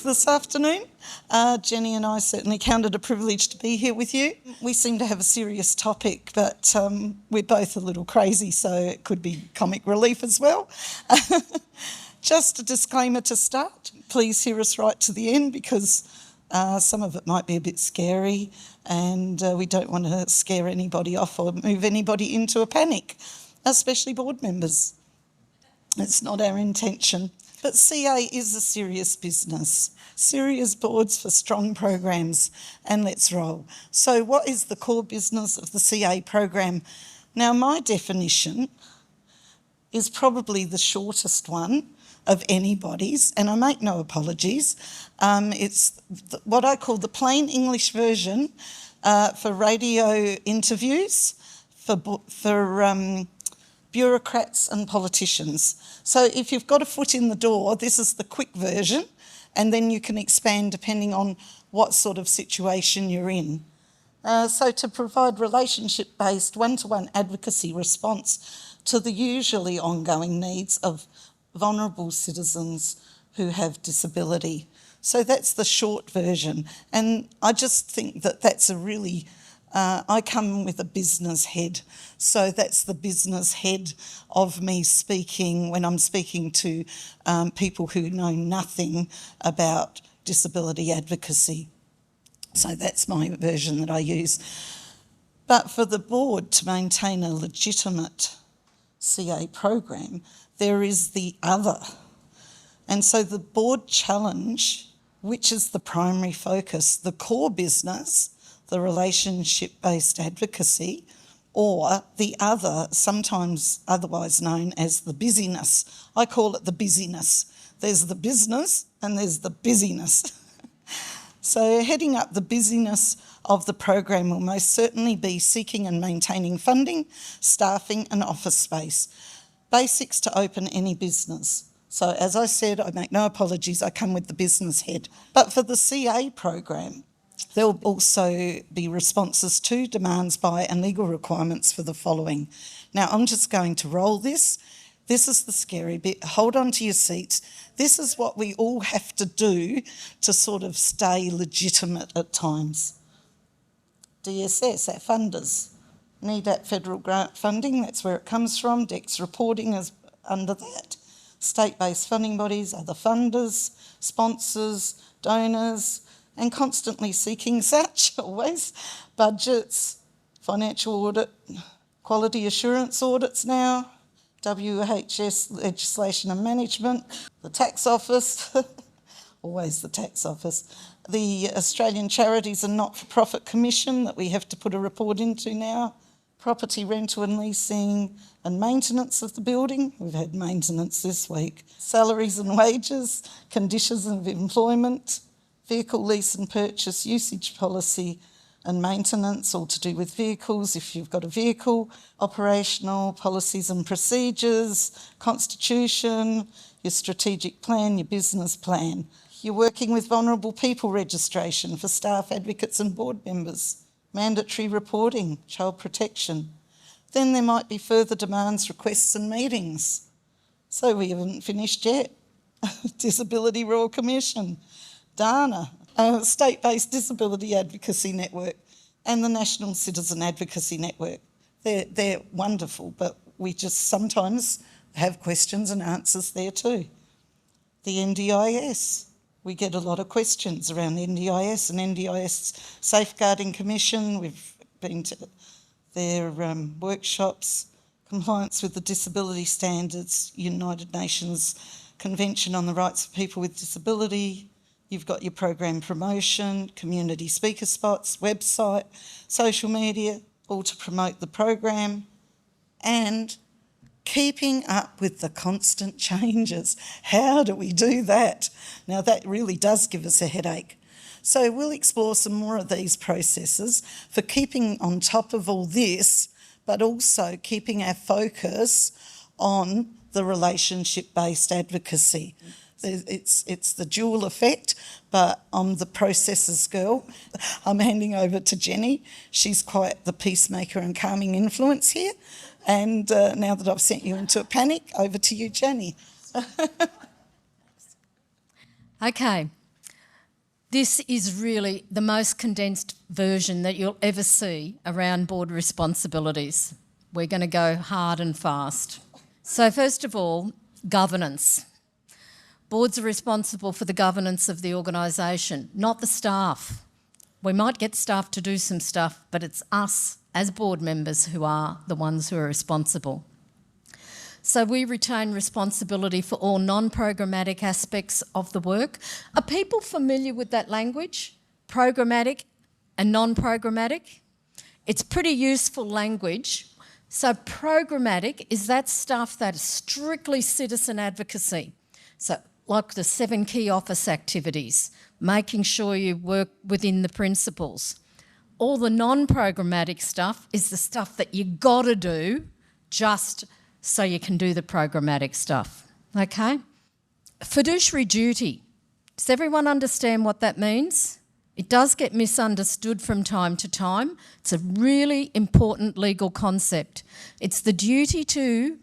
this afternoon. Jenny and I certainly count it a privilege to be here with you. We seem to have a serious topic, but we're both a little crazy, so it could be comic relief as well. Just a disclaimer to start. Please hear us right to the end because some of it might be a bit scary and we don't want to scare anybody off or move anybody into a panic, especially board members. It's not our intention. But CA is a serious business. Serious boards for strong programs, and let's roll. So what is the core business of the CA program? Now, my definition is probably the shortest one of anybody's, and I make no apologies. It's what I call the plain English version for radio interviews, for bureaucrats and politicians. So if you've got a foot in the door, this is the quick version, and then you can expand depending on what sort of situation you're in. So to provide relationship-based one-to-one advocacy response to the usually ongoing needs of vulnerable citizens who have disability. So that's the short version. And I just think that that's a really I come with a business head, so that's the business head of me speaking when I'm speaking to people who know nothing about disability advocacy. So that's my version that I use. But for the board to maintain a legitimate CA program, there is the other. And so the board challenge, which is the primary focus, the core business, the relationship-based advocacy, or the other, sometimes otherwise known as the busyness. I call it the busyness. There's the business and there's the busyness. So heading up the busyness of the program will most certainly be seeking and maintaining funding, staffing and office space. Basics to open any business. So as I said, I make no apologies, I come with the business head. But for the CA program, there will also be responses to, demands by and legal requirements for the following. Now, I'm just going to roll this. This is the scary bit. Hold on to your seats. This is what we all have to do to sort of stay legitimate at times. DSS, our funders, need that federal grant funding. That's where it comes from. DEX reporting is under that. State-based funding bodies, other funders, sponsors, donors, and constantly seeking such, always, budgets, financial audit, quality assurance audits now, WHS legislation and management, the tax office, always the tax office, the Australian Charities and Not-for-Profit Commission that we have to put a report into now, property rental and leasing and maintenance of the building. We've had maintenance this week. Salaries and wages, conditions of employment, vehicle lease and purchase, usage policy and maintenance, all to do with vehicles if you've got a vehicle, operational policies and procedures, constitution, your strategic plan, your business plan. You're working with vulnerable people registration for staff, advocates and board members, mandatory reporting, child protection. Then there might be further demands, requests and meetings. So we haven't finished yet. Disability Royal Commission, DANA, State-Based Disability Advocacy Network, and the National Citizen Advocacy Network. They're wonderful, but we just sometimes have questions and answers there too. The NDIS, we get a lot of questions around NDIS and NDIS Safeguarding Commission. We've been to their workshops, compliance with the Disability Standards, United Nations Convention on the Rights of People with Disability. You've got your program promotion, community speaker spots, website, social media, all to promote the program, and keeping up with the constant changes. How do we do that? Now that really does give us a headache. So we'll explore some more of these processes for keeping on top of all this, but also keeping our focus on the relationship-based advocacy. It's the dual effect, but I'm the processes girl. I'm handing over to Jenny. She's quite the peacemaker and calming influence here. And now that I've sent you into a panic, over to you, Jenny. Okay. This is really the most condensed version that you'll ever see around board responsibilities. We're going to go hard and fast. So first of all, governance. Boards are responsible for the governance of the organisation, not the staff. We might get staff to do some stuff, but it's us as board members who are the ones who are responsible. So we retain responsibility for all non-programmatic aspects of the work. Are people familiar with that language? Programmatic and non-programmatic? It's pretty useful language. So programmatic is that stuff that is strictly citizen advocacy. So like the 7 key office activities, making sure you work within the principles. All the non-programmatic stuff is the stuff that you got to do just so you can do the programmatic stuff, okay? Fiduciary duty. Does everyone understand what that means? It does get misunderstood from time to time. It's a really important legal concept. It's the duty to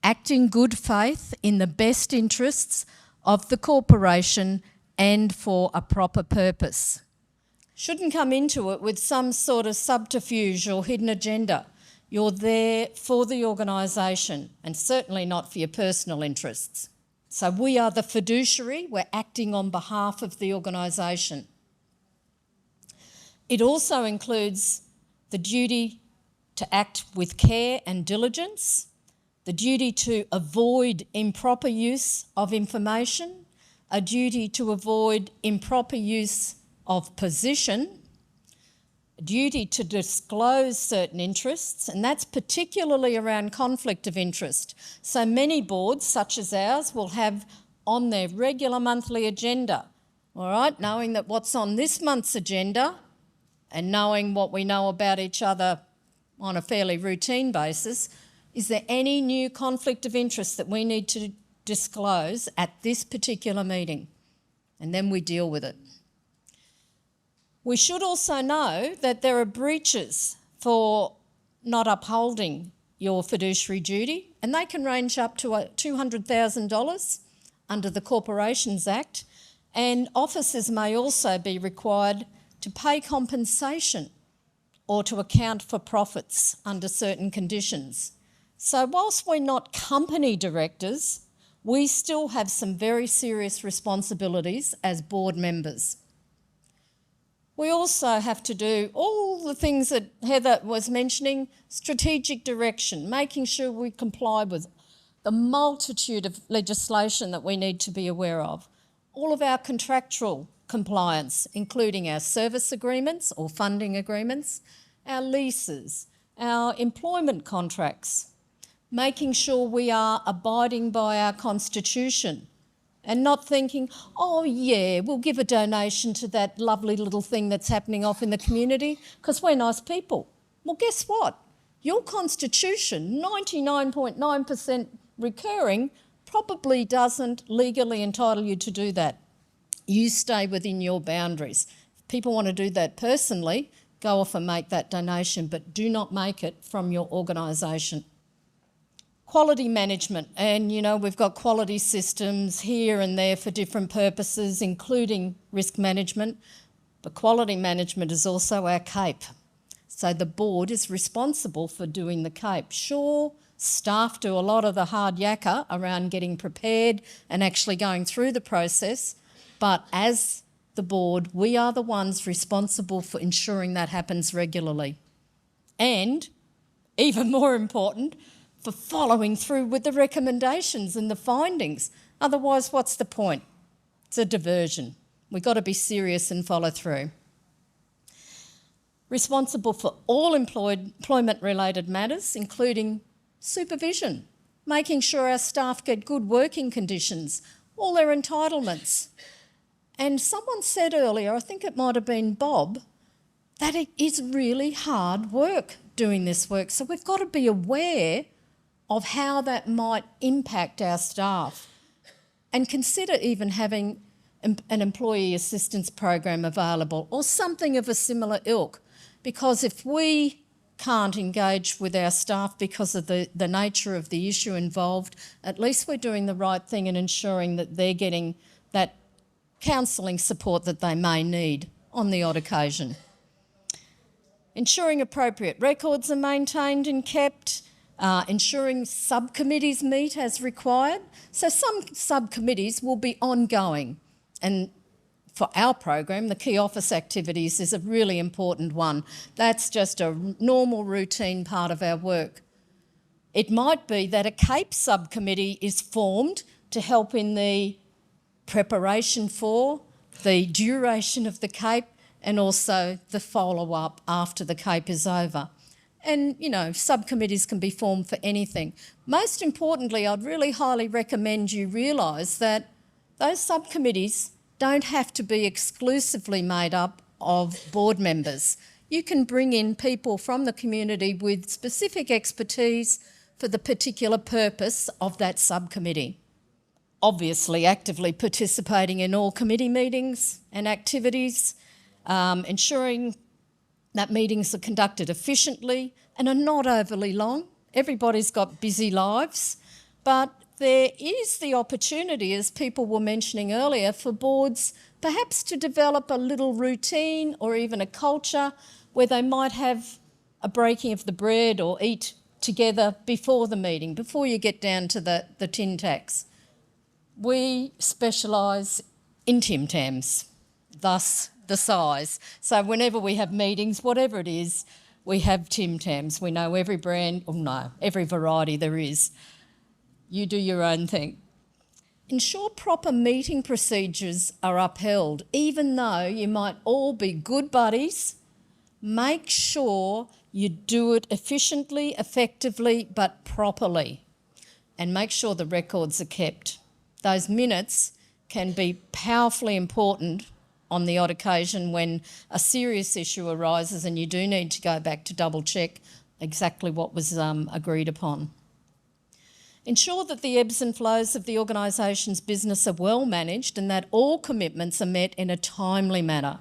act in good faith in the best interests of the corporation and for a proper purpose. Shouldn't come into it with some sort of subterfuge or hidden agenda. You're there for the organisation and certainly not for your personal interests. So we are the fiduciary, we're acting on behalf of the organisation. It also includes the duty to act with care and diligence, the duty to avoid improper use of information, a duty to avoid improper use of position, a duty to disclose certain interests, and that's particularly around conflict of interest. So many boards, such as ours, will have on their regular monthly agenda, all right, knowing that what's on this month's agenda and knowing what we know about each other on a fairly routine basis, is there any new conflict of interest that we need to disclose at this particular meeting? And then we deal with it. We should also know that there are breaches for not upholding your fiduciary duty, and they can range up to $200,000 under the Corporations Act, and officers may also be required to pay compensation or to account for profits under certain conditions. So whilst we're not company directors, we still have some very serious responsibilities as board members. We also have to do all the things that Heather was mentioning, strategic direction, making sure we comply with the multitude of legislation that we need to be aware of, all of our contractual compliance, including our service agreements or funding agreements, our leases, our employment contracts, making sure we are abiding by our constitution and not thinking, oh yeah, we'll give a donation to that lovely little thing that's happening off in the community because we're nice people. Well, guess what? Your constitution, 99.9% recurring, probably doesn't legally entitle you to do that. You stay within your boundaries. If people want to do that personally, go off and make that donation, but do not make it from your organisation. Quality management, and you know, we've got quality systems here and there for different purposes, including risk management, but quality management is also our CAPE. So the board is responsible for doing the CAPE. Sure, staff do a lot of the hard yakka around getting prepared and actually going through the process, but as the board, we are the ones responsible for ensuring that happens regularly. And, even more important, for following through with the recommendations and the findings. Otherwise, what's the point? It's a diversion. We've got to be serious and follow through. Responsible for all employment-related matters, including supervision, making sure our staff get good working conditions, all their entitlements. And someone said earlier, I think it might have been Bob, that it is really hard work doing this work. So we've got to be aware of how that might impact our staff and consider even having an employee assistance program available or something of a similar ilk, because if we can't engage with our staff because of the nature of the issue involved, at least we're doing the right thing and ensuring that they're getting that counselling support that they may need on the odd occasion. Ensuring appropriate records are maintained and kept, ensuring subcommittees meet as required. So some subcommittees will be ongoing, and for our program, the key office activities is a really important one. That's just a normal routine part of our work. It might be that a CAPE subcommittee is formed to help in the preparation for, the duration of the CAPE, and also the follow-up after the CAPE is over. And, you know, subcommittees can be formed for anything. Most importantly, I'd really highly recommend you realise that those subcommittees don't have to be exclusively made up of board members. You can bring in people from the community with specific expertise for the particular purpose of that subcommittee. Obviously, actively participating in all committee meetings and activities, ensuring that meetings are conducted efficiently and are not overly long. Everybody's got busy lives, but there is the opportunity, as people were mentioning earlier, for boards perhaps to develop a little routine or even a culture where they might have a breaking of the bread or eat together before the meeting, before you get down to the tin tacks. We specialise in Tim Tams, thus the size. So whenever we have meetings, whatever it is, we have Tim Tams. We know every brand, or no, every variety there is. You do your own thing. Ensure proper meeting procedures are upheld. Even though you might all be good buddies, make sure you do it efficiently, effectively, but properly. And make sure the records are kept. Those minutes can be powerfully important on the odd occasion when a serious issue arises and you do need to go back to double check exactly what was agreed upon. Ensure that the ebbs and flows of the organisation's business are well managed and that all commitments are met in a timely manner.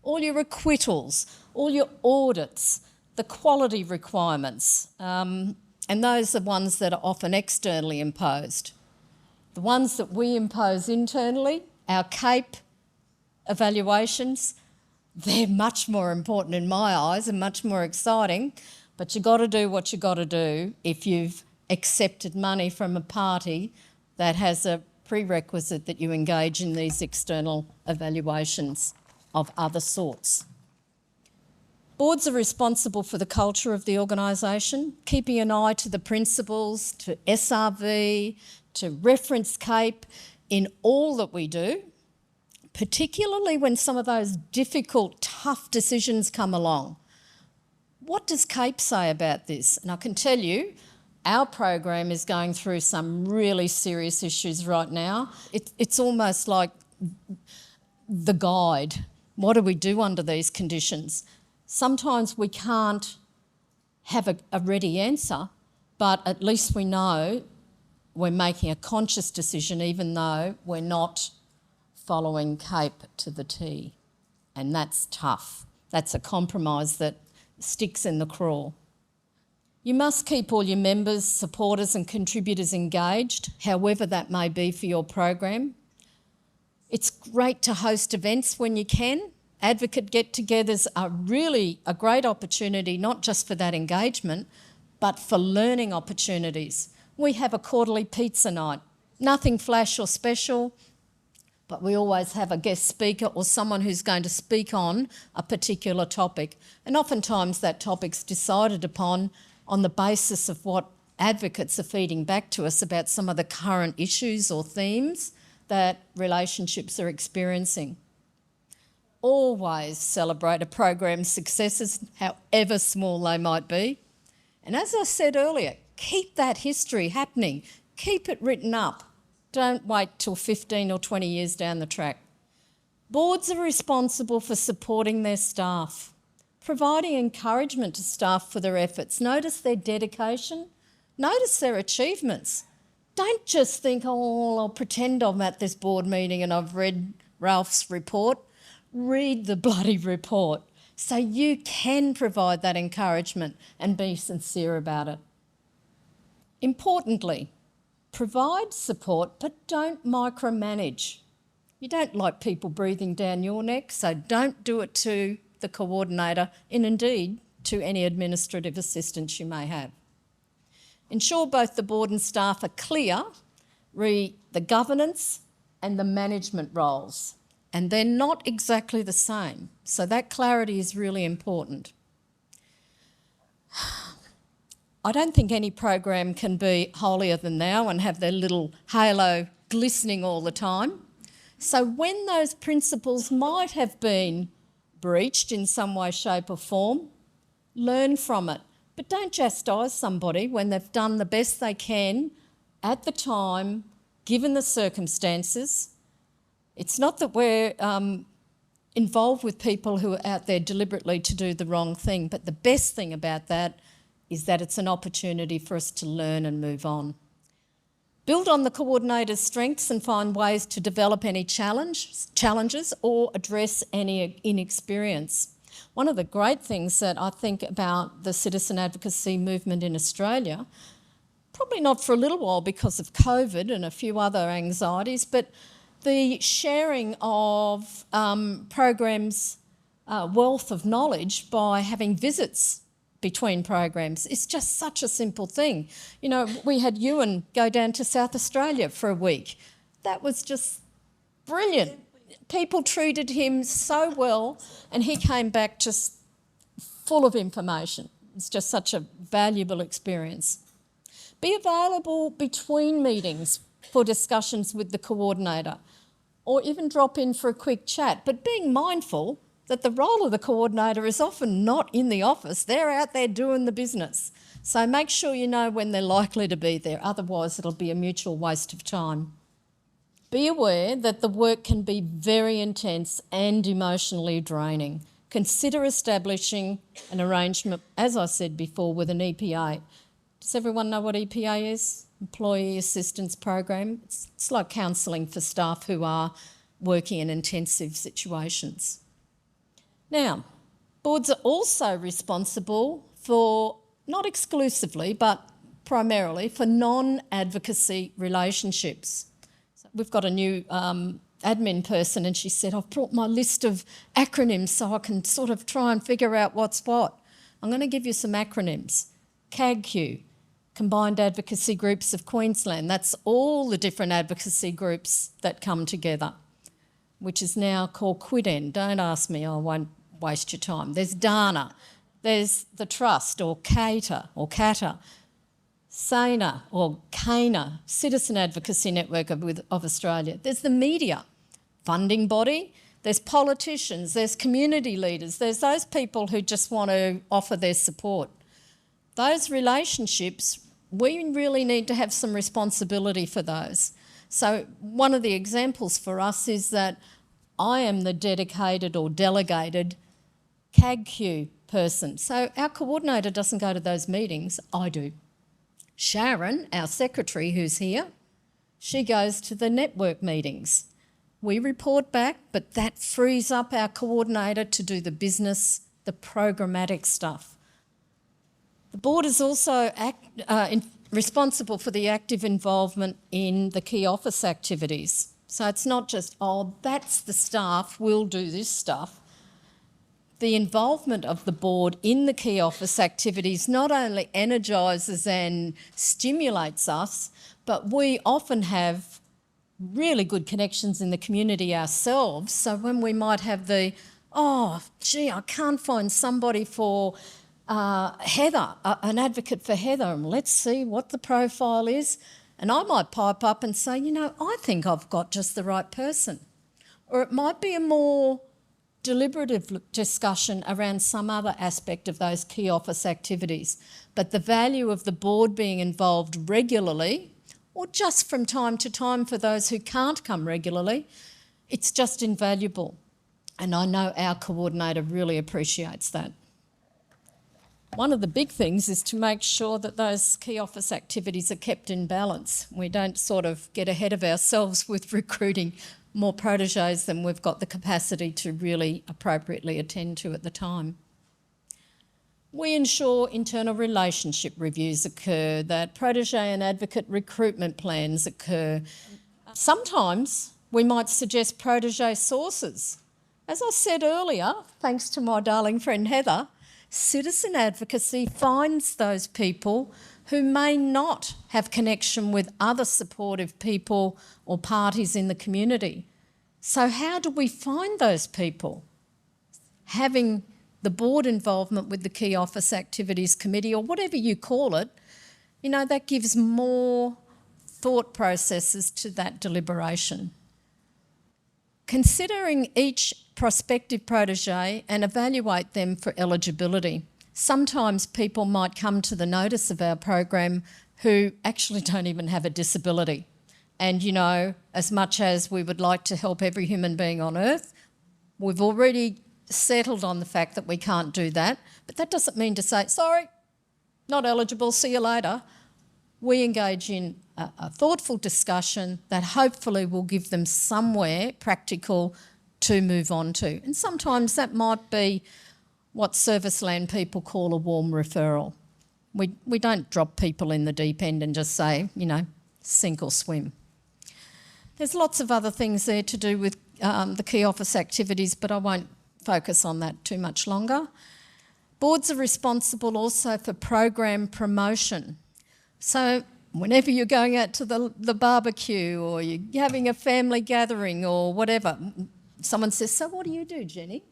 All your acquittals, all your audits, the quality requirements, and those are ones that are often externally imposed. The ones that we impose internally, our CAPE evaluations, they're much more important in my eyes and much more exciting, but you've got to do what you've got to do if you've accepted money from a party that has a prerequisite that you engage in these external evaluations of other sorts. Boards are responsible for the culture of the organisation, keeping an eye to the principles, to SRV, to reference CAPE in all that we do, particularly when some of those difficult, tough decisions come along. What does CAPE say about this? And I can tell you, our program is going through some really serious issues right now. It's almost like the guide. What do we do under these conditions? Sometimes we can't have a ready answer, but at least we know we're making a conscious decision even though we're not following CAPE to the T. And that's tough. That's a compromise that sticks in the craw. You must keep all your members, supporters and contributors engaged, however that may be for your program. It's great to host events when you can. Advocate get-togethers are really a great opportunity, not just for that engagement, but for learning opportunities. We have a quarterly pizza night. Nothing flash or special, but we always have a guest speaker or someone who's going to speak on a particular topic. And oftentimes that topic's decided upon on the basis of what advocates are feeding back to us about some of the current issues or themes that relationships are experiencing. Always celebrate a program's successes, however small they might be. And as I said earlier, keep that history happening. Keep it written up. Don't wait till 15 or 20 years down the track. Boards are responsible for supporting their staff, providing encouragement to staff for their efforts. Notice their dedication. Notice their achievements. Don't just think, oh, I'll pretend I'm at this board meeting and I've read Ralph's report. Read the bloody report so you can provide that encouragement and be sincere about it. Importantly, provide support but don't micromanage. You don't like people breathing down your neck, so don't do it to the coordinator and indeed to any administrative assistants you may have. Ensure both the board and staff are clear re the governance and the management roles, and they're not exactly the same. So that clarity is really important. I don't think any program can be holier than thou and have their little halo glistening all the time. So when those principles might have been breached in some way, shape or form, learn from it. But don't chastise somebody when they've done the best they can at the time, given the circumstances. It's not that we're involved with people who are out there deliberately to do the wrong thing, but the best thing about that is that it's an opportunity for us to learn and move on. Build on the coordinator's strengths and find ways to develop any challenges or address any inexperience. One of the great things that I think about the citizen advocacy movement in Australia, probably not for a little while because of COVID and a few other anxieties, but the sharing of programs' wealth of knowledge by having visits between programs is just such a simple thing. You know, we had Ewan go down to South Australia for a week. That was just brilliant. People treated him so well and he came back just full of information. It's just such a valuable experience. Be available between meetings for discussions with the coordinator or even drop in for a quick chat, but being mindful that the role of the coordinator is often not in the office. They're out there doing the business. So make sure you know when they're likely to be there, otherwise it'll be a mutual waste of time. Be aware that the work can be very intense and emotionally draining. Consider establishing an arrangement, as I said before, with an EPA. Does everyone know what EPA is? Employee Assistance Program. It's like counselling for staff who are working in intensive situations. Now, boards are also responsible for, not exclusively, but primarily for non-advocacy relationships. So we've got a new admin person and she said, I've brought my list of acronyms so I can sort of try and figure out what's what. I'm going to give you some acronyms. CAGQ, Combined Advocacy Groups of Queensland. That's all the different advocacy groups that come together, which is now called QUIDEN. Don't ask me, I won't waste your time. There's DANA, there's the Trust or CATA or CATA, SANA or CANA, Citizen Advocacy Network of Australia. There's the media, funding body, there's politicians, there's community leaders, there's those people who just want to offer their support. Those relationships, we really need to have some responsibility for those. So one of the examples for us is that I am the dedicated or delegated CAGQ person. So our coordinator doesn't go to those meetings, I do. Sharon, our secretary who's here, she goes to the network meetings. We report back, but that frees up our coordinator to do the business, the programmatic stuff. The board is also responsible for the active involvement in the key office activities. So it's not just, oh, that's the staff, we'll do this stuff. The involvement of the board in the key office activities not only energises and stimulates us, but we often have really good connections in the community ourselves. So when we might have the, oh, gee, I can't find somebody for Heather, an advocate for Heather, and let's see what the profile is. And I might pipe up and say, you know, I think I've got just the right person. Or it might be a more deliberative discussion around some other aspect of those key office activities. But the value of the board being involved regularly, or just from time to time for those who can't come regularly, it's just invaluable. And I know our coordinator really appreciates that. One of the big things is to make sure that those key office activities are kept in balance. We don't sort of get ahead of ourselves with recruiting more proteges than we've got the capacity to really appropriately attend to at the time. We ensure internal relationship reviews occur, that protege and advocate recruitment plans occur. Sometimes We might suggest protégé sources. As I said earlier, thanks to my darling friend Heather, citizen advocacy finds those people who may not have connection with other supportive people or parties in the community. So how do we find those people? Having the board involvement with the Key Office Activities Committee, or whatever you call it, you know, that gives more thought processes to that deliberation. Considering each prospective protégé and evaluate them for eligibility. Sometimes people might come to the notice of our program who actually don't even have a disability. And, you know, as much as we would like to help every human being on earth, we've already settled on the fact that we can't do that. But that doesn't mean to say, sorry, not eligible, see you later. We engage in a thoughtful discussion that hopefully will give them somewhere practical to move on to. And sometimes that might be what service land people call a warm referral. We don't drop people in the deep end and just say, you know, sink or swim. There's lots of other things there to do with the key office activities, but I won't focus on that too much longer. Boards are responsible also for program promotion. So whenever you're going out to the barbecue or you're having a family gathering or whatever, someone says, so what do you do, Jenny?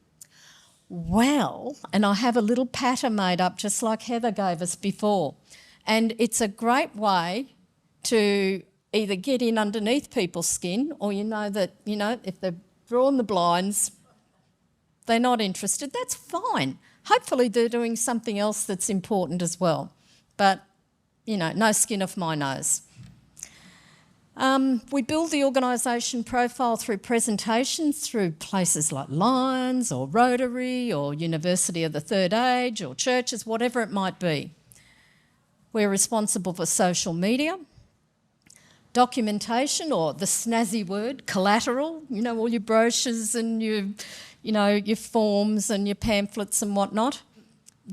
Well, and I have a little patter made up just like Heather gave us before. And it's a great way to either get in underneath people's skin or you know that, you know, if they've drawn the blinds, they're not interested, that's fine. Hopefully they're doing something else that's important as well. But, you know, no skin off my nose. We build the organisation profile through presentations through places like Lions or Rotary or University of the Third Age or churches, whatever it might be. We're responsible for social media, documentation, or the snazzy word, collateral, you know, all your brochures and your forms and your pamphlets and whatnot.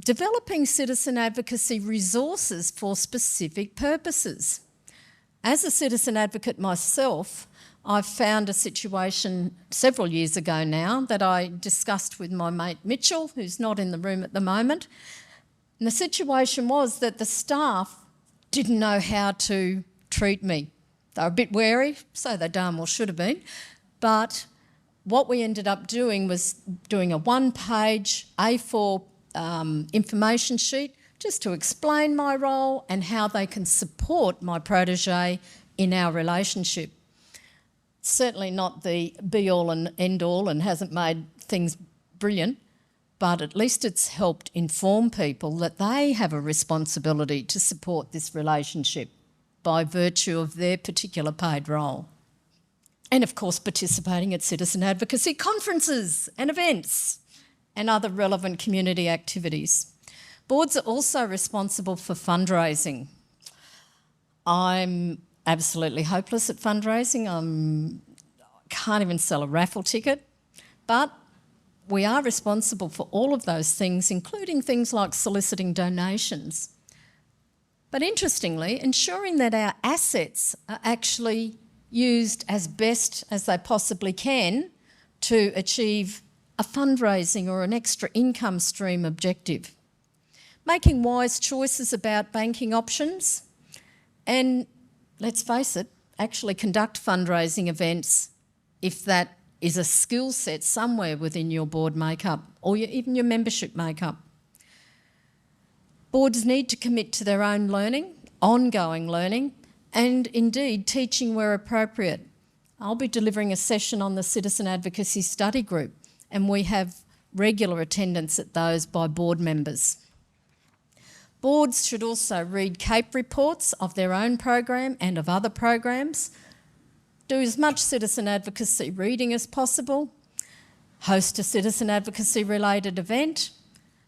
Developing citizen advocacy resources for specific purposes. As a citizen advocate myself, I've found a situation several years ago now that I discussed with my mate Mitchell, who's not in the room at the moment. And the situation was that the staff didn't know how to treat me. They were a bit wary, so they darn well should have been. But what we ended up doing was doing a one-page A4 information sheet just to explain my role and how they can support my protégé in our relationship. Certainly not the be-all and end-all and hasn't made things brilliant, but at least it's helped inform people that they have a responsibility to support this relationship by virtue of their particular paid role. And of course participating at citizen advocacy conferences and events and other relevant community activities. Boards are also responsible for fundraising. I'm absolutely hopeless at fundraising. I can't even sell a raffle ticket, but we are responsible for all of those things, including things like soliciting donations. But interestingly, ensuring that our assets are actually used as best as they possibly can to achieve a fundraising or an extra income stream objective. Making wise choices about banking options and, let's face it, actually conduct fundraising events if that is a skill set somewhere within your board makeup or even your membership makeup. Boards need to commit to their own learning, ongoing learning, and indeed teaching where appropriate. I'll be delivering a session on the Citizen Advocacy Study Group, and we have regular attendance at those by board members. Boards should also read CAPE reports of their own program and of other programs, do as much citizen advocacy reading as possible, host a citizen advocacy related event,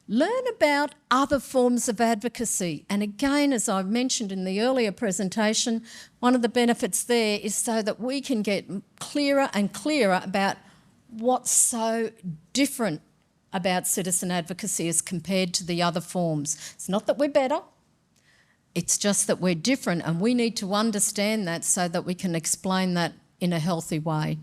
learn about other forms of advocacy. And again, as I've mentioned in the earlier presentation, one of the benefits there is so that we can get clearer and clearer about what's so different about citizen advocacy as compared to the other forms. It's not that we're better, it's just that we're different, and we need to understand that so that we can explain that in a healthy way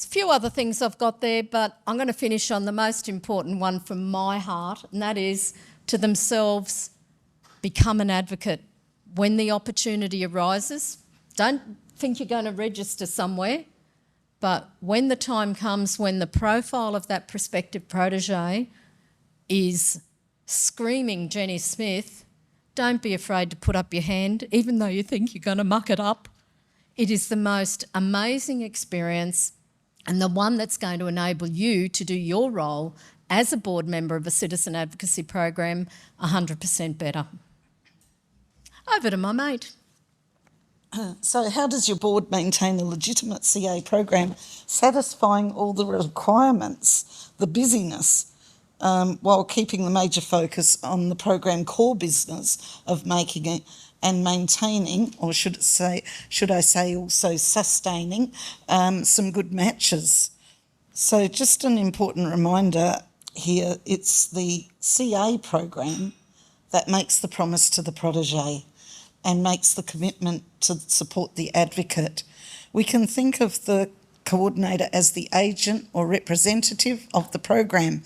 There's a few other things I've got there, but I'm going to finish on the most important one from my heart, and that is to themselves become an advocate when the opportunity arises. Don't think you're going to register somewhere, but when the time comes when the profile of that prospective protégé is screaming Jenny Smith, don't be afraid to put up your hand, even though you think you're going to muck it up. It is the most amazing experience and the one that's going to enable you to do your role as a board member of a citizen advocacy program 100% better. Over to my mate. So how does your board maintain a legitimate CA program satisfying all the requirements, the busyness, while keeping the major focus on the program core business of making it and maintaining, or should I say also sustaining, some good matches? So just an important reminder here, it's the CA program that makes the promise to the protégé and makes the commitment to support the advocate. We can think of the coordinator as the agent or representative of the program,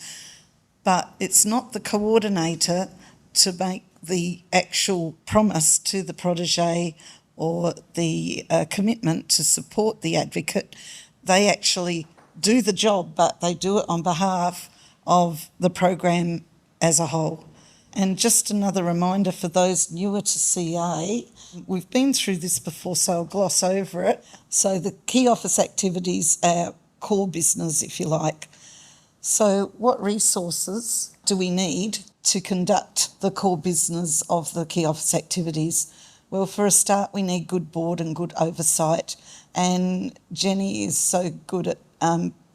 but it's not the coordinator to make the actual promise to the protégé or the commitment to support the advocate. They actually do the job, but they do it on behalf of the program as a whole. And just another reminder for those newer to CA, we've been through this before, so I'll gloss over it. So the key office activities are core business, if you like. So what resources do we need to conduct the core business of the key office activities? Well, for a start, we need good board and good oversight. And Jenny is so good at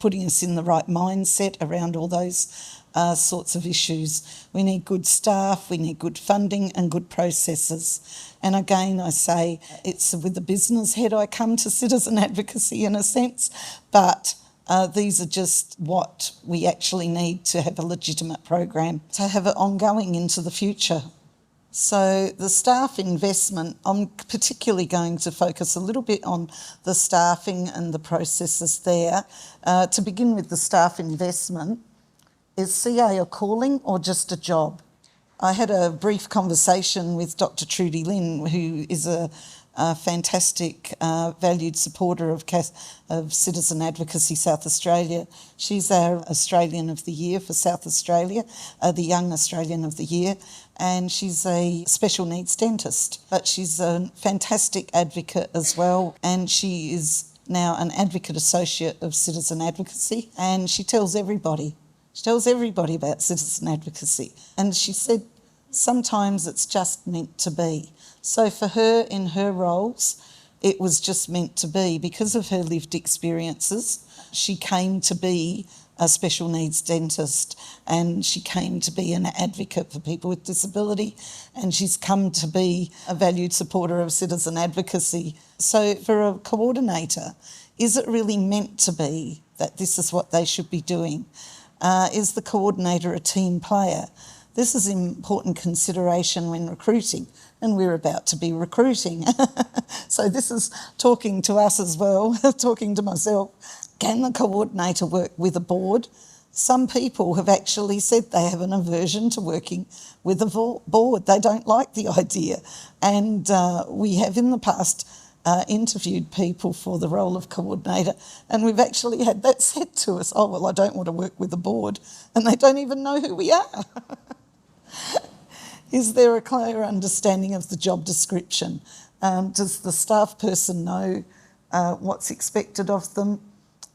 putting us in the right mindset around all those sorts of issues. We need good staff, we need good funding and good processes. And again, I say it's with the business head I come to citizen advocacy in a sense, but these are just what we actually need to have a legitimate program, to have it ongoing into the future. So the staff investment, I'm particularly going to focus a little bit on the staffing and the processes there. To begin with the staff investment, is CA a calling or just a job? I had a brief conversation with Dr. Trudy Lynn, who is a fantastic, valued supporter of Citizen Advocacy South Australia. She's our Australian of the Year for South Australia, the Young Australian of the Year, and she's a special needs dentist. But she's a fantastic advocate as well, and she is now an advocate associate of Citizen Advocacy, and she tells everybody about citizen advocacy. And she said sometimes it's just meant to be. So for her, in her roles, it was just meant to be. Because of her lived experiences, she came to be a special needs dentist, and she came to be an advocate for people with disability, and she's come to be a valued supporter of citizen advocacy. So for a coordinator, is it really meant to be that this is what they should be doing? Is the coordinator a team player? This is an important consideration when recruiting, and we're about to be recruiting. So this is talking to us as well, talking to myself. Can the coordinator work with a board? Some people have actually said they have an aversion to working with a board. They don't like the idea. And we have in the past interviewed people for the role of coordinator, and we've actually had that said to us, oh, well, I don't want to work with a board, and they don't even know who we are. Is there a clear understanding of the job description? Does the staff person know what's expected of them?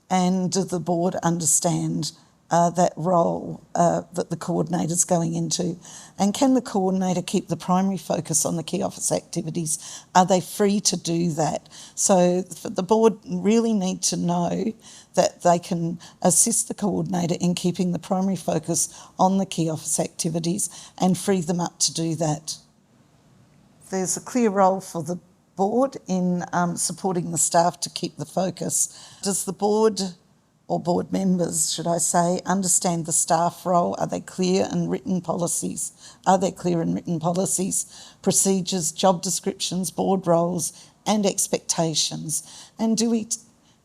And does the board understand that role that the coordinator's going into? And can the coordinator keep the primary focus on the key office activities? Are they free to do that? So the board really need to know that they can assist the coordinator in keeping the primary focus on the key office activities and free them up to do that. There's a clear role for the board in supporting the staff to keep the focus. Does the board, or board members, should I say, understand the staff role? Are they clear in written policies? Procedures, job descriptions, board roles and expectations? And do we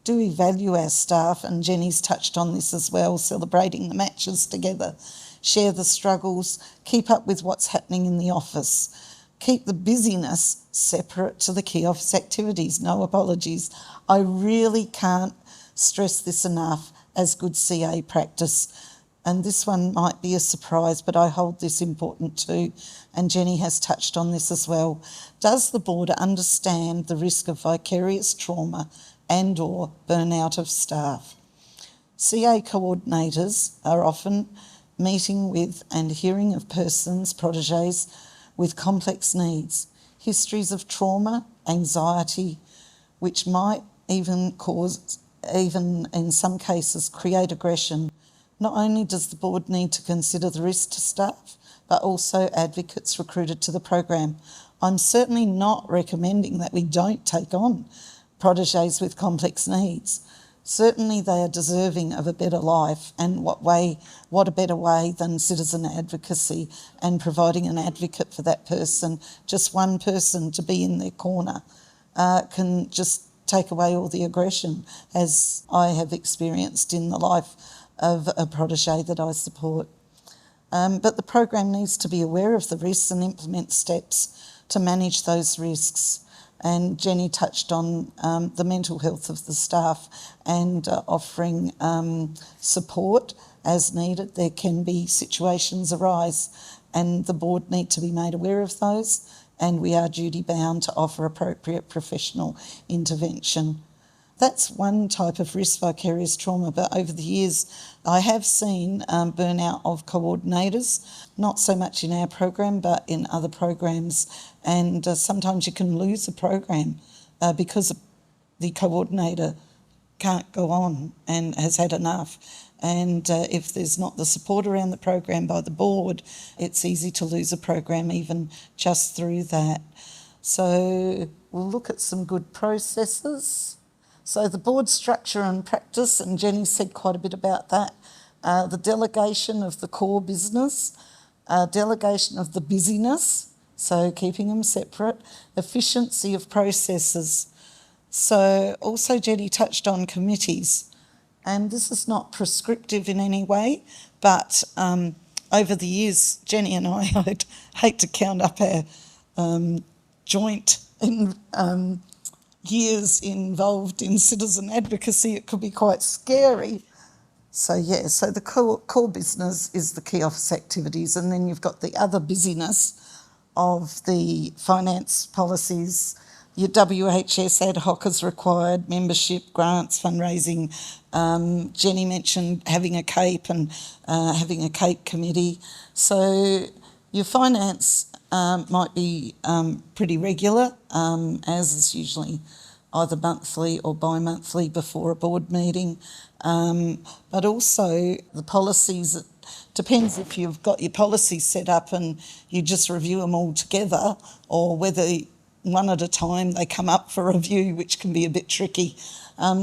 Do we value our staff? And Jenny's touched on this as well, celebrating the matches together, share the struggles, keep up with what's happening in the office, keep the busyness separate to the key office activities. No apologies. I really can't stress this enough as good CA practice. And this one might be a surprise, but I hold this important too, and Jenny has touched on this as well. Does the board understand the risk of vicarious trauma and or burnout of staff? CA coordinators are often meeting with and hearing of persons, proteges, with complex needs, histories of trauma, anxiety, which might even in some cases, create aggression. Not only does the board need to consider the risk to staff, but also advocates recruited to the program. I'm certainly not recommending that we don't take on proteges with complex needs. Certainly they are deserving of a better life, and what a better way than citizen advocacy and providing an advocate for that person. Just one person to be in their corner can just take away all the aggression, as I have experienced in the life of a protege that I support. But the program needs to be aware of the risks and implement steps to manage those risks. And Jenny touched on the mental health of the staff and offering support as needed. There can be situations arise and the board need to be made aware of those, and we are duty bound to offer appropriate professional intervention. That's one type of risk, vicarious trauma, but over the years I have seen burnout of coordinators, not so much in our program but in other programs, and sometimes you can lose a program because the coordinator can't go on and has had enough. And if there's not the support around the program by the board, it's easy to lose a program even just through that. So we'll look at some good processes. So the board structure and practice, and Jenny said quite a bit about that. The delegation of the core business, delegation of the busyness, so keeping them separate, efficiency of processes. So also Jenny touched on committees, and this is not prescriptive in any way, but over the years, Jenny and I, I'd hate to count up our joint years involved in citizen advocacy. It could be quite scary. So the core business is the key office activities, and then you've got the other busyness of the finance policies, your WHS ad hoc as required, membership, grants, fundraising. Jenny mentioned having a CAPE and having a CAPE committee. So your finance might be pretty regular, as is usually either monthly or bi-monthly before a board meeting. But also the policies, it depends if you've got your policies set up and you just review them all together, or whether one at a time they come up for review, which can be a bit tricky.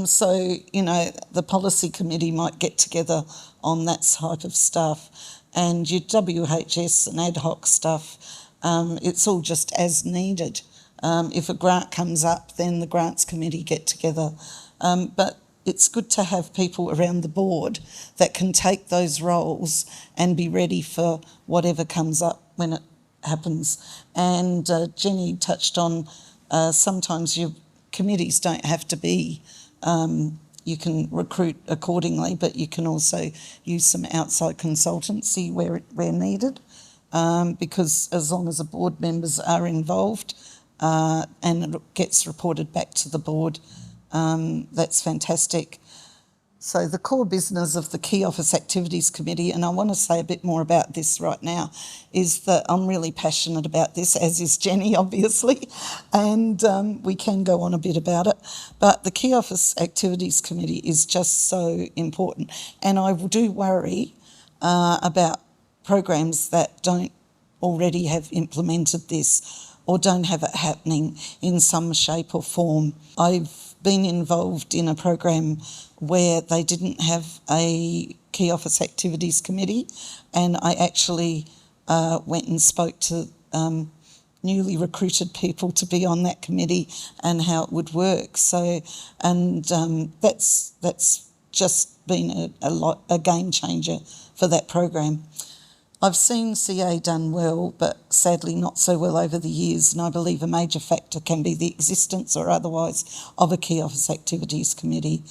So, the policy committee might get together on that type of stuff. And your WHS and ad hoc stuff, it's all just as needed. If a grant comes up, then the grants committee get together. But it's good to have people around the board that can take those roles and be ready for whatever comes up when it happens. And Jenny touched on sometimes your committees don't have to be, you can recruit accordingly, but you can also use some outside consultancy where needed, because as long as the board members are involved and it gets reported back to the board, that's fantastic. So the core business of the Key Office Activities Committee, and I want to say a bit more about this right now, is that I'm really passionate about this, as is Jenny, obviously, and we can go on a bit about it. But the Key Office Activities Committee is just so important, and I do worry about programs that don't already have implemented this or don't have it happening in some shape or form. I've been involved in a program where they didn't have a Key Office Activities Committee, and I actually went and spoke to New newly recruited people to be on that committee and how it would work. So, and that's just been a game changer for that program. I've seen CA done well, but sadly not so well over the years, and I believe a major factor can be the existence or otherwise of a Key Office Activities Committee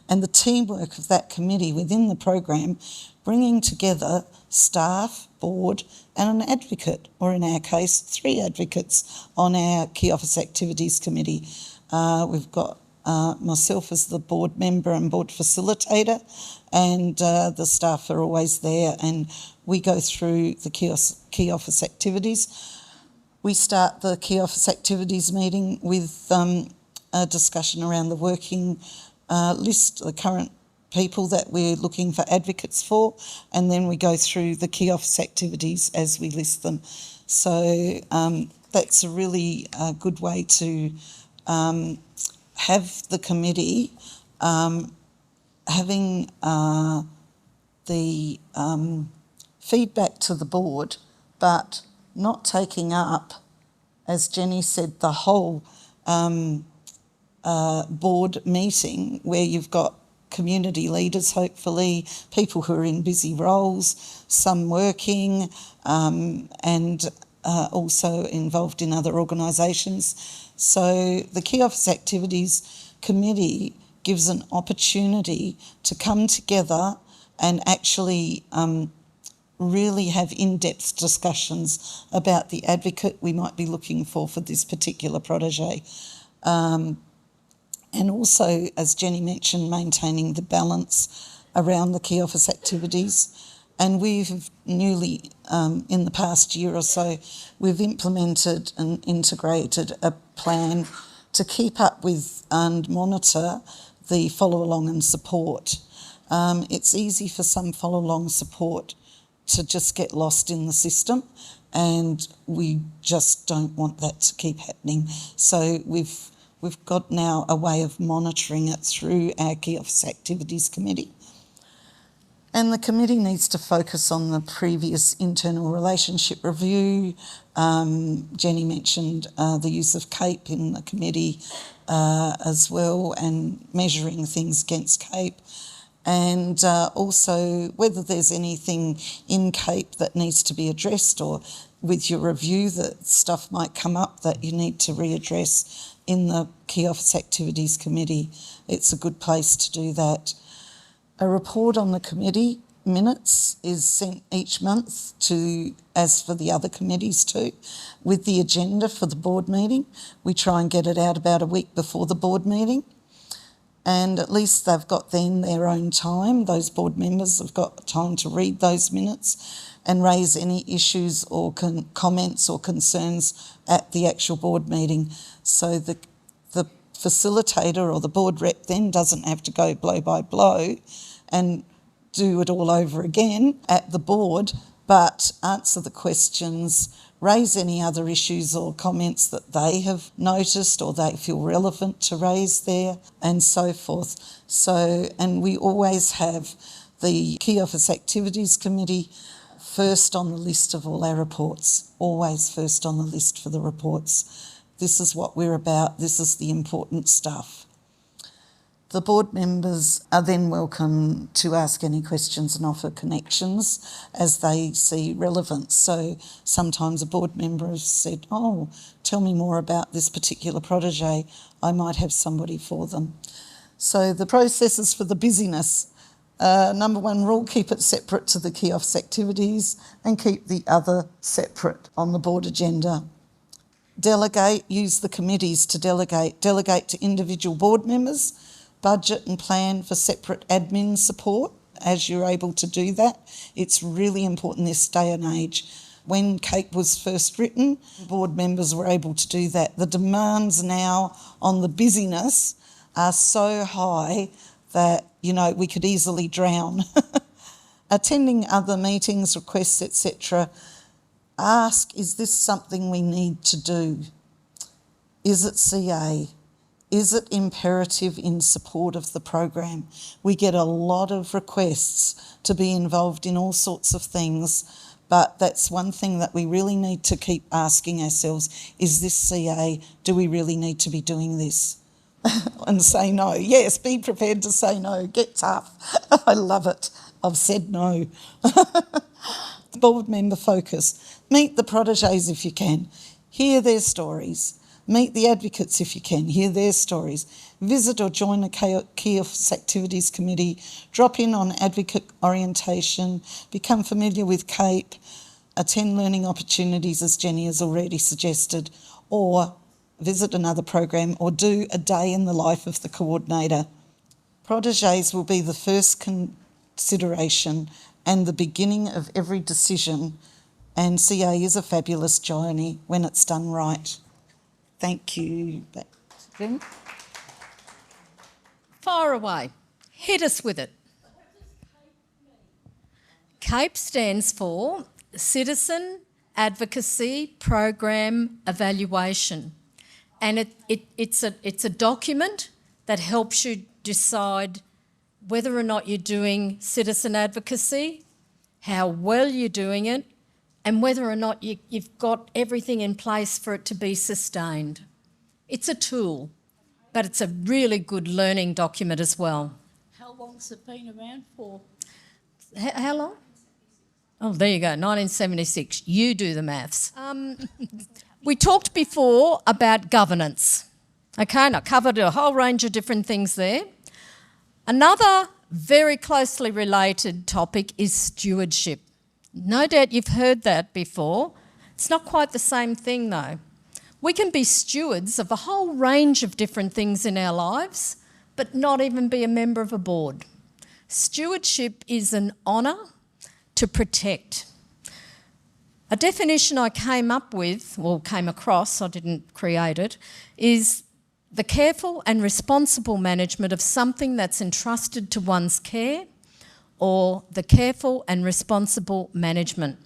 and the teamwork of that committee within the program, bringing together staff, board and an advocate, or in our case, 3 advocates on our Key Office Activities Committee. We've got myself as the board member and board facilitator, and the staff are always there, and we go through the key office activities. We start the Key Office Activities meeting with a discussion around the working list, the current people that we're looking for advocates for, and then we go through the Key Office activities as we list them. So that's a really good way to have the committee having the feedback to the board, but not taking up, as Jenny said, the whole board meeting where you've got community leaders, hopefully, people who are in busy roles, some working, and also involved in other organisations. So the Key Office Activities Committee gives an opportunity to come together and actually really have in-depth discussions about the advocate we might be looking for this particular protégé. And also, as Jenny mentioned, maintaining the balance around the Key Office activities. And we've newly, in the past year or so, we've implemented and integrated a plan to keep up with and monitor the follow-along and support. It's easy for some follow-along support to just get lost in the system, and we just don't want that to keep happening. So we've got now a way of monitoring it through our Key Office Activities Committee. And the committee needs to focus on the previous internal relationship review. Jenny mentioned the use of CAPE in the committee as well, and measuring things against CAPE. And also whether there's anything in CAPE that needs to be addressed, or with your review that stuff might come up that you need to readdress in the Key Office Activities Committee. It's a good place to do that. A report on the committee minutes is sent each month to, as for the other committees too, with the agenda for the board meeting. We try and get it out about a week before the board meeting, and at least they've got then their own time. Those board members have got time to read those minutes and raise any issues or comments or concerns at the actual board meeting. So the facilitator or the board rep then doesn't have to go blow by blow and do it all over again at the board, but answer the questions, raise any other issues or comments that they have noticed or they feel relevant to raise there, and so forth. So, and we always have the Key Office Activities Committee first on the list of all our reports, always first on the list for the reports. This is what we're about, this is the important stuff. The board members are then welcome to ask any questions and offer connections as they see relevance. So sometimes a board member has said, oh, tell me more about this particular protégé. I might have somebody for them. So the processes for the busyness. Number 1 rule, keep it separate to the Key Office activities and keep the other separate on the board agenda. Delegate, use the committees to delegate. Delegate to individual board members. Budget and plan for separate admin support as you're able to do that. It's really important this day and age. When CAPE was first written, board members were able to do that. The demands now on the busyness are so high that, you know, we could easily drown. Attending other meetings, requests, etc. Ask, is this something we need to do? Is it CA? Is it imperative in support of the program? We get a lot of requests to be involved in all sorts of things, But that's one thing that we really need to keep asking ourselves, is this CA, do we really need to be doing this? And say no. Yes, be prepared to say no. Get tough. I love it. I've said no. Board member focus. Meet the protégés if you can. Hear their stories. Meet the advocates if you can. Hear their stories. Visit or join a key activities committee. Drop in on advocate orientation. Become familiar with CAPE. Attend learning opportunities, as Jenny has already suggested, or visit another program, or do a day in the life of the coordinator. Protégés will be the first consideration and the beginning of every decision, and CA is a fabulous journey when it's done right. Thank you. Back to Jen. Fire away. Hit us with it. CAPE stands for Citizen Advocacy Program Evaluation. And it's a document that helps you decide whether or not you're doing citizen advocacy, how well you're doing it, and whether or not you've got everything in place for it to be sustained. It's a tool, but it's a really good learning document as well. How long's it been around for? How long? Oh, there you go, 1976. You do the maths. We talked before about governance. Okay, and I covered a whole range of different things there. Another very closely related topic is stewardship. No doubt you've heard that before. It's not quite the same thing though. We can be stewards of a whole range of different things in our lives, but not even be a member of a board. Stewardship is an honour to protect. A definition I came across, I didn't create it, is the careful and responsible management of something that's entrusted to one's care, or the careful and responsible management.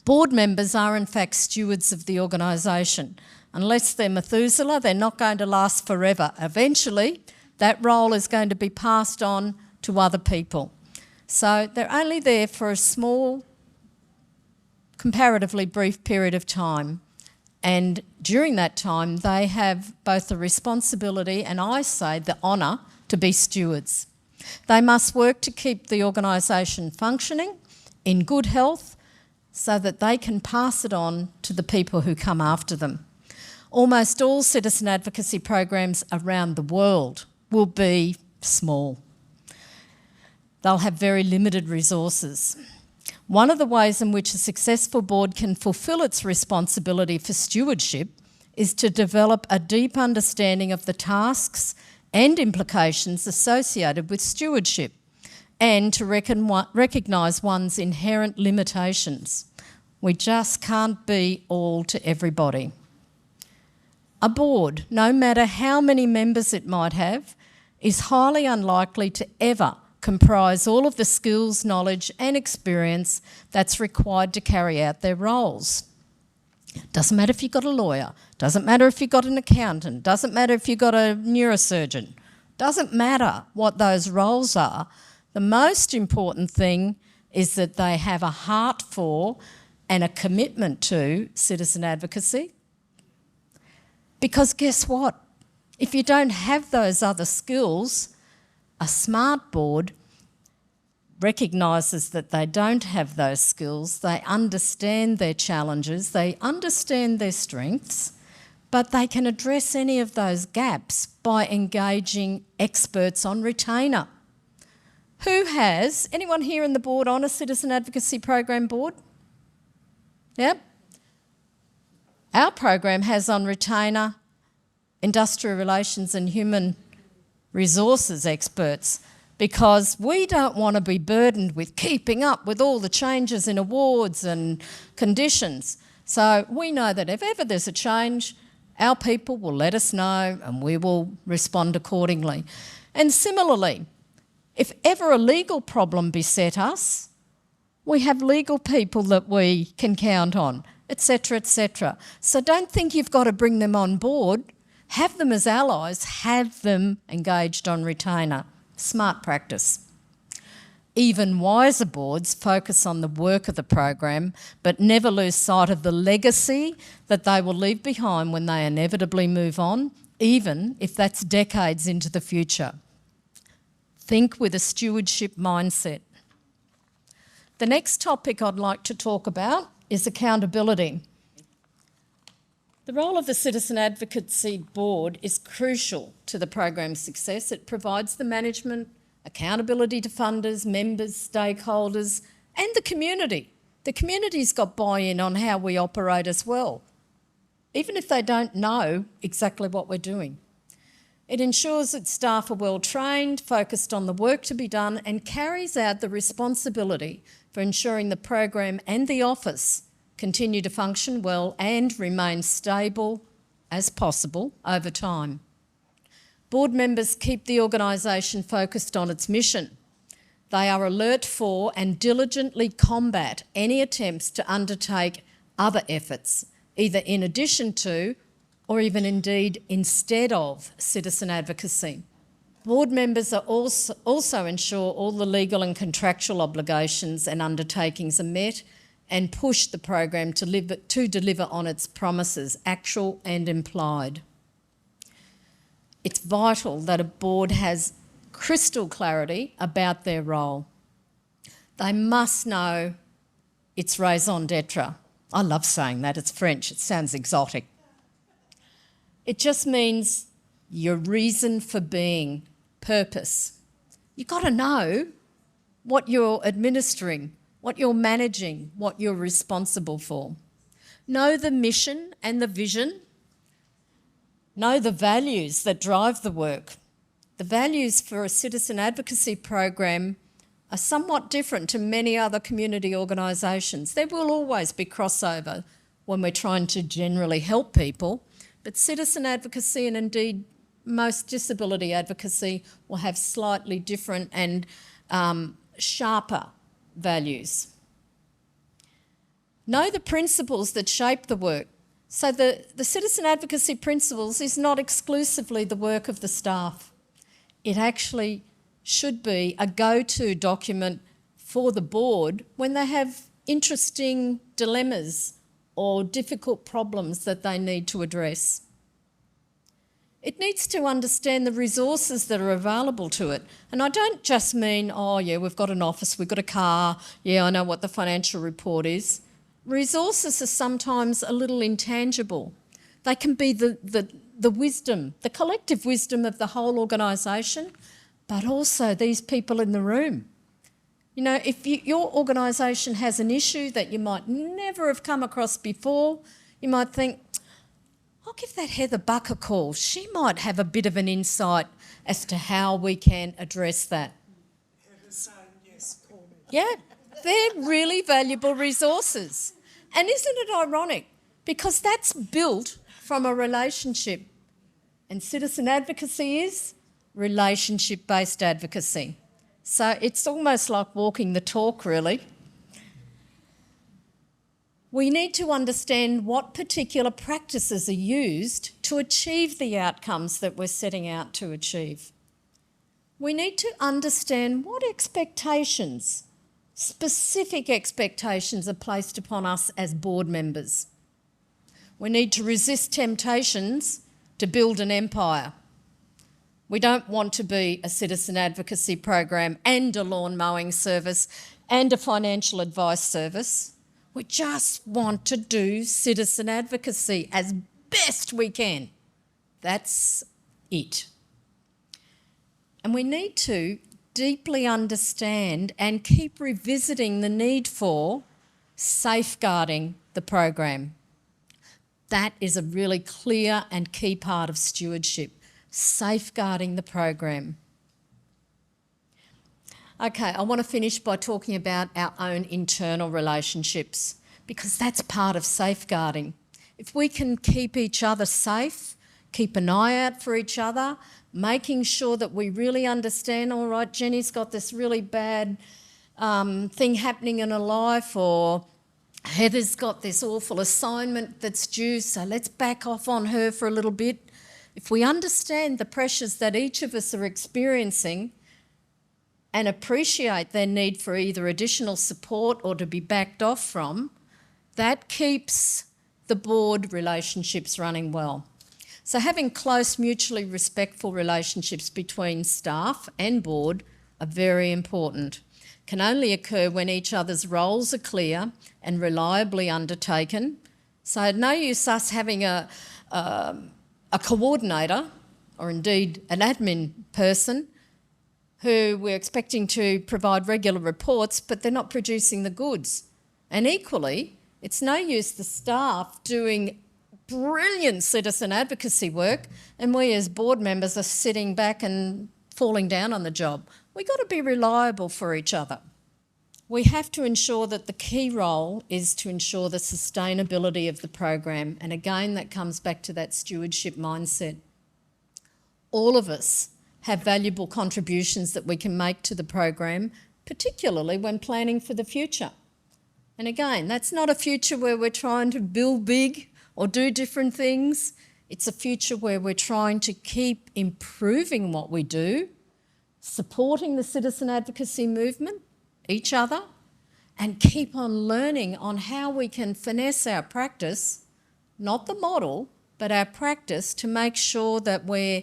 Board members are in fact stewards of the organisation. Unless they're Methuselah, they're not going to last forever. Eventually, that role is going to be passed on to other people. So they're only there for a small, comparatively brief period of time. And during that time, they have both the responsibility and, I say, the honour to be stewards. They must work to keep the organisation functioning in good health so that they can pass it on to the people who come after them. Almost all citizen advocacy programs around the world will be small. They'll have very limited resources. One of the ways in which a successful board can fulfil its responsibility for stewardship is to develop a deep understanding of the tasks and implications associated with stewardship, and to recognise one's inherent limitations. We just can't be all to everybody. A board, no matter how many members it might have, is highly unlikely to ever comprise all of the skills, knowledge and experience that's required to carry out their roles. Doesn't matter if you've got a lawyer, doesn't matter if you've got an accountant, doesn't matter if you've got a neurosurgeon, doesn't matter what those roles are. The most important thing is that they have a heart for and a commitment to citizen advocacy. Because guess what? If you don't have those other skills, a smart board recognises that they don't have those skills, they understand their challenges, they understand their strengths, but they can address any of those gaps by engaging experts on retainer. Anyone here in the board on a citizen advocacy program board? Yep. Our program has on retainer industrial relations and human resources experts, because we don't want to be burdened with keeping up with all the changes in awards and conditions. So we know that if ever there's a change, our people will let us know and we will respond accordingly. And similarly, if ever a legal problem beset us, we have legal people that we can count on, etc., etc. So don't think you've got to bring them on board. Have them as allies, have them engaged on retainer. Smart practice. even wiser boards focus on the work of the program but never lose sight of the legacy that they will leave behind when they inevitably move on, even if that's decades into the future. Think with a stewardship mindset. The next topic I'd like to talk about is accountability. The role of the Citizen Advocacy Board is crucial to the program's success. It provides the management, accountability to funders, members, stakeholders, and the community. The community's got buy-in on how we operate as well, even if they don't know exactly what we're doing. It ensures that staff are well trained, focused on the work to be done, and carries out the responsibility for ensuring the program and the office continue to function well and remain stable as possible over time. Board members keep the organisation focused on its mission. They are alert for and diligently combat any attempts to undertake other efforts, either in addition to or even indeed instead of citizen advocacy. Board members are also ensure all the legal and contractual obligations and undertakings are met and push the program to deliver on its promises, actual and implied. It's vital that a board has crystal clarity about their role. They must know its raison d'etre. I love saying that, it's French, it sounds exotic. It just means your reason for being, purpose. You've got to know what you're administering, what you're managing, what you're responsible for. Know the mission and the vision. Know the values that drive the work. The values for a citizen advocacy program are somewhat different to many other community organisations. There will always be crossover when we're trying to generally help people, but citizen advocacy and indeed most disability advocacy will have slightly different and sharper values. Know the principles that shape the work. So the citizen advocacy principles is not exclusively the work of the staff. It actually should be a go-to document for the board when they have interesting dilemmas or difficult problems that they need to address. It needs to understand the resources that are available to it. And I don't just mean, oh yeah, we've got an office, we've got a car, yeah, I know what the financial report is. Resources are sometimes a little intangible. They can be the wisdom, the collective wisdom of the whole organisation, but also these people in the room. You know, if your organisation has an issue that you might never have come across before, you might think, I'll give that Heather Buck a call. She might have a bit of an insight as to how we can address that. Heather's saying yes, call me. Yeah, they're really valuable resources. And isn't it ironic? Because that's built from a relationship. And citizen advocacy is relationship-based advocacy. So it's almost like walking the talk, really. We need to understand what particular practices are used to achieve the outcomes that we're setting out to achieve. We need to understand what expectations, specific expectations, are placed upon us as board members. We need to resist temptations to build an empire. We don't want to be a citizen advocacy program and a lawn mowing service and a financial advice service. We just want to do citizen advocacy as best we can. That's it. And we need to deeply understand and keep revisiting the need for safeguarding the program. That is a really clear and key part of stewardship, safeguarding the program. Okay, I want to finish by talking about our own internal relationships, because that's part of safeguarding. If we can keep each other safe, keep an eye out for each other, making sure that we really understand, all right, Jenny's got this really bad thing happening in her life, or Heather's got this awful assignment that's due, so let's back off on her for a little bit. If we understand the pressures that each of us are experiencing, and appreciate their need for either additional support or to be backed off from, that keeps the board relationships running well. So having close, mutually respectful relationships between staff and board are very important. Can only occur when each other's roles are clear and reliably undertaken. So no use us having a coordinator or indeed an admin person who we're expecting to provide regular reports, but they're not producing the goods. And equally, it's no use the staff doing brilliant citizen advocacy work and we as board members are sitting back and falling down on the job. We've got to be reliable for each other. We have to ensure that the key role is to ensure the sustainability of the program, and again that comes back to that stewardship mindset. All of us have valuable contributions that we can make to the program, particularly when planning for the future. And again, that's not a future where we're trying to build big or do different things. It's a future where we're trying to keep improving what we do, supporting the citizen advocacy movement, each other, and keep on learning on how we can finesse our practice, not the model, but our practice, to make sure that we're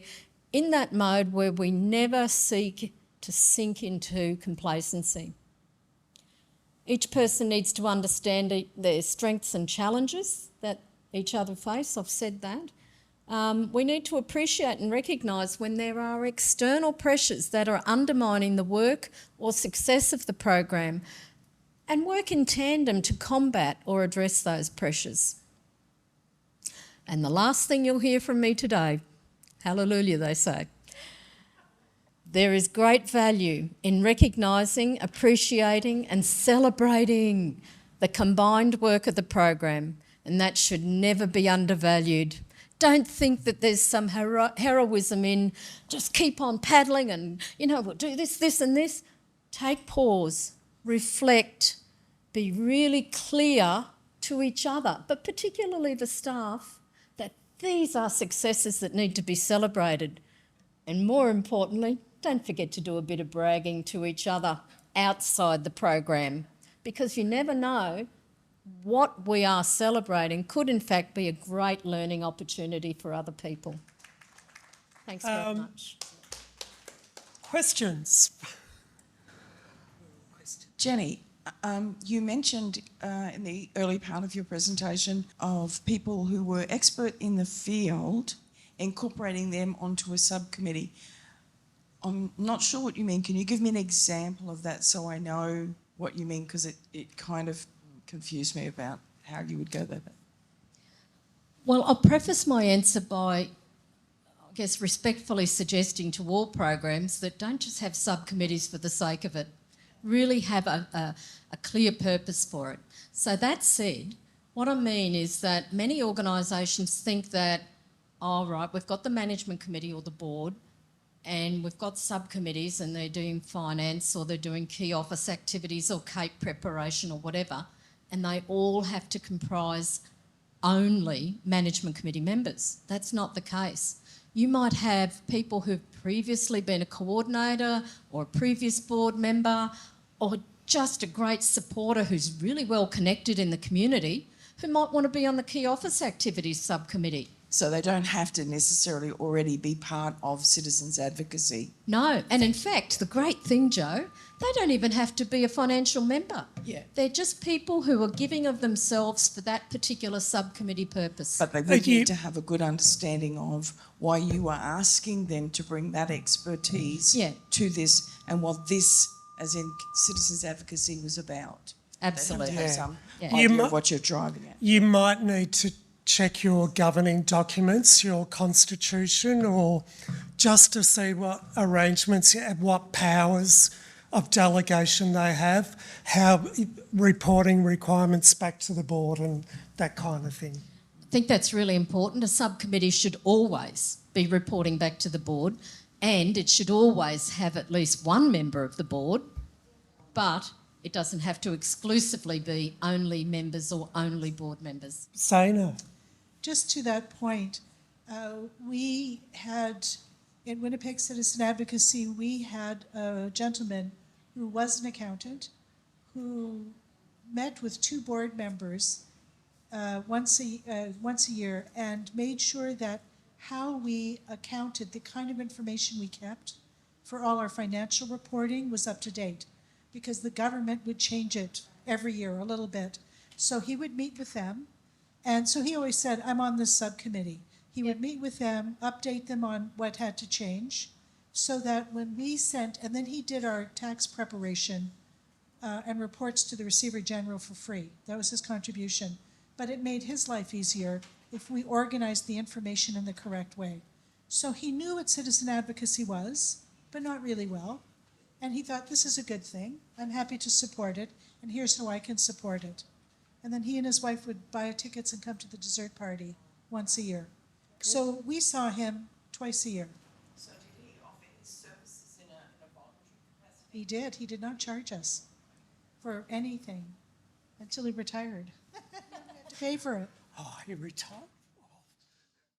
in that mode where we never seek to sink into complacency. Each person needs to understand their strengths and challenges that each other face. I've said that. We need to appreciate and recognise when there are external pressures that are undermining the work or success of the program, and work in tandem to combat or address those pressures. And the last thing you'll hear from me today, hallelujah they say, there is great value in recognising, appreciating and celebrating the combined work of the program, and that should never be undervalued. Don't think that there's some heroism in just keep on paddling and, we'll do this, this and this. Take pause, reflect, be really clear to each other, but particularly the staff, that these are successes that need to be celebrated. And more importantly, don't forget to do a bit of bragging to each other outside the program, because you never know, what we are celebrating could in fact be a great learning opportunity for other people. Thanks very much. Questions? Jenny, you mentioned in the early part of your presentation of people who were expert in the field, incorporating them onto a subcommittee. I'm not sure what you mean. Can you give me an example of that so I know what you mean? Because it kind of confused me about how you would go there. Well, I'll preface my answer by, I guess, respectfully suggesting to all programs that don't just have subcommittees for the sake of it. Really have a clear purpose for it. So that said, what I mean is that many organisations think that, oh, right, we've got the management committee or the board and we've got subcommittees and they're doing finance or they're doing key office activities or CAPE preparation or whatever, and they all have to comprise only management committee members. That's not the case. You might have people who've previously been a coordinator or a previous board member or just a great supporter who's really well connected in the community who might want to be on the key office activities subcommittee. So they don't have to necessarily already be part of citizens advocacy. No, and in fact, the great thing, Joe, they don't even have to be a financial member. Yeah. They're just people who are giving of themselves for that particular subcommittee purpose. But they would need to have a good understanding of why you are asking them to bring that expertise to this and what this, as in citizens advocacy, was about. Absolutely. They have to have some Yeah. idea of what you're driving at. You might need to check your governing documents, your constitution, or just to see what arrangements you have, what powers of delegation they have, how reporting requirements back to the board and that kind of thing. I think that's really important. A subcommittee should always be reporting back to the board, and it should always have at least one member of the board, but it doesn't have to exclusively be only members or only board members. Sana? Just to that point, we had in Winnipeg Citizen Advocacy, we had a gentleman who was an accountant who met with two board members once a year and made sure that how we accounted, the kind of information we kept for all our financial reporting was up to date, because the government would change it every year a little bit. So he would meet with them, and so he always said, I'm on this subcommittee. He would meet with them, update them on what had to change, so that when we sent, and then he did our tax preparation and reports to the Receiver General for free. That was his contribution. But it made his life easier if we organized the information in the correct way. So he knew what citizen advocacy was, but not really well. And he thought, this is a good thing. I'm happy to support it, and here's how I can support it. And then he and his wife would buy tickets and come to the dessert party once a year. So we saw him twice a year. So did he offer his services in a voluntary capacity? He did. He did not charge us for anything until he retired. We had to pay for it. Oh, he retired